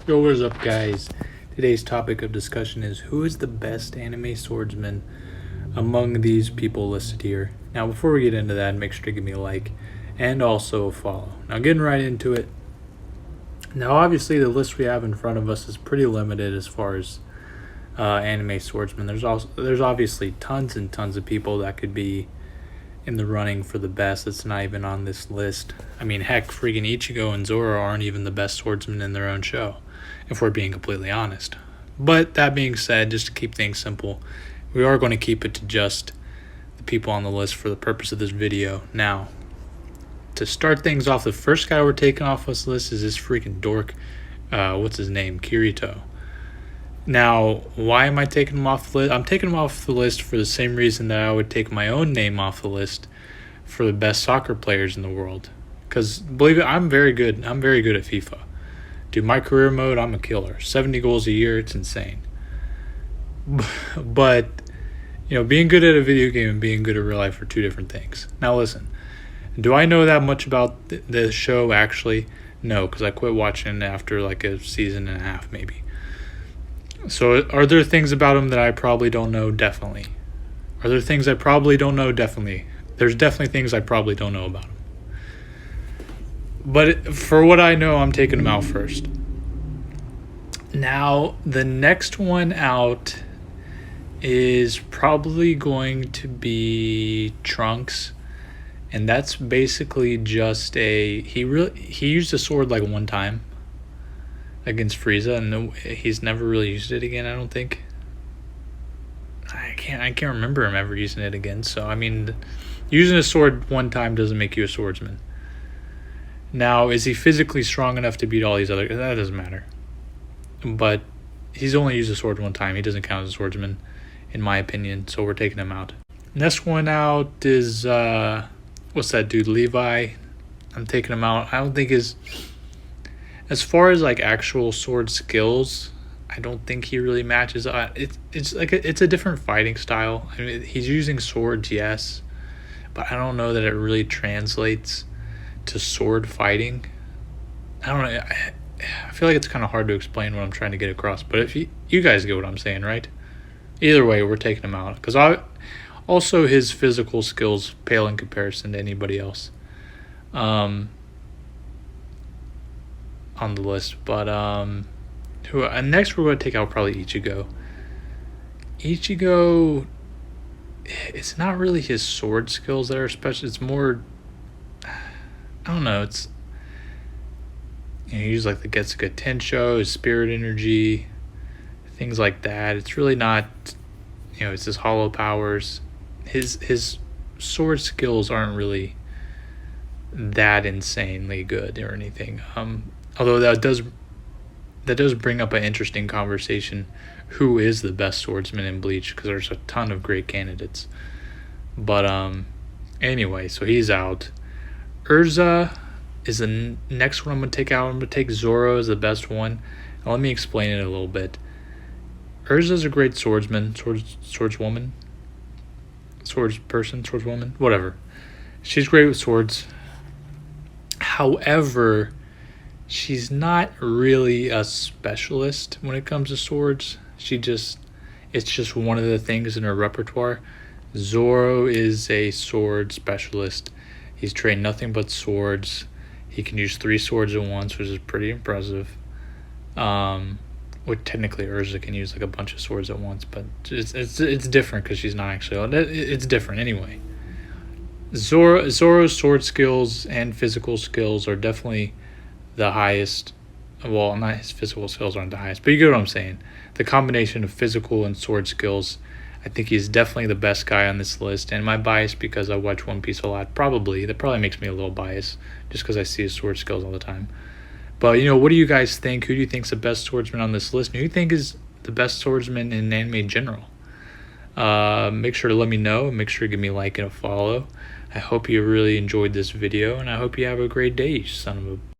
Yo, what is up, guys? Today's topic of discussion is who is the best anime swordsman among these people listed here. Now, before we get into that, make sure to give me a like and also a follow. Now, getting right into it. Now, obviously, the list we have in front of us is pretty limited as far as anime swordsmen. There's obviously tons and tons of people that could be in the running for the best. That's not even on this list. I mean, heck, freaking Ichigo and Zoro aren't even the best swordsmen in their own show, if we're being completely honest. But that being said, just to keep things simple, we are going to keep it to just the people on the list for the purpose of this video. Now, to start things off, the first guy we're taking off this list is this freaking dork. What's his name? Kirito. Now, why am I taking him off the list? I'm taking him off the list for the same reason that I would take my own name off the list for the best soccer players in the world. Because, believe it, I'm very good. I'm very good at FIFA. Dude, my career mode, I'm a killer. 70 goals a year, it's insane. But, being good at a video game and being good at real life are two different things. Now, listen. Do I know that much about the show, actually? No, because I quit watching after like a season and a half, maybe. So, are there things about him that I probably don't know? Definitely. Are there things I probably don't know? Definitely. There's definitely things I probably don't know about him. But for what I know, I'm taking him out first. Now, the next one out is probably going to be Trunks. And that's basically just he used a sword like one time against Frieza, and he's never really used it again, I don't think. I can't remember him ever using it again. So I mean, using a sword one time doesn't make you a swordsman. Now, is he physically strong enough to beat all these other? That doesn't matter. But he's only used a sword one time. He doesn't count as a swordsman, in my opinion. So we're taking him out. Next one out is what's that dude? Levi. I'm taking him out. I don't think as far as like actual sword skills, I don't think he really matches. It's a different fighting style. I mean, he's using swords, yes, but I don't know that it really translates to sword fighting. I don't know. I feel like it's kind of hard to explain what I'm trying to get across. But if you guys get what I'm saying, right? Either way, we're taking him out because also his physical skills pale in comparison to anybody else on the list. But next we're going to take out probably Ichigo. Ichigo, it's not really his sword skills that are special. It's more, I don't know, it's he uses like the Getsuga Tensho, his spirit energy, things like that. It's really not, it's his hollow powers. His sword skills aren't really that insanely good or anything. Although that does bring up an interesting conversation. Who is the best swordsman in Bleach? Because there's a ton of great candidates. But anyway, so he's out. Urza is the next one I'm going to take out. I'm going to take Zoro as the best one. Now let me explain it a little bit. Urza's a great swordsman, swordswoman, swordswoman, whatever. She's great with swords. However, she's not really a specialist when it comes to swords. It's just one of the things in her repertoire. Zoro is a sword specialist. He's trained nothing but swords. He can use 3 swords at once, which is pretty impressive. Well, technically Urza can use like a bunch of swords at once, but it's different because she's not actually. It's different anyway. Zoro's sword skills and physical skills are definitely the highest. Well, not his physical skills aren't the highest, but you get what I'm saying. The combination of physical and sword skills, I think he's definitely the best guy on this list. And my bias, because I watch One Piece a lot, that probably makes me a little biased, just because I see his sword skills all the time. But, what do you guys think? Who do you think's the best swordsman on this list? And who do you think is the best swordsman in anime in general? Make sure to let me know. Make sure to give me a like and a follow. I hope you really enjoyed this video, and I hope you have a great day, you son of a...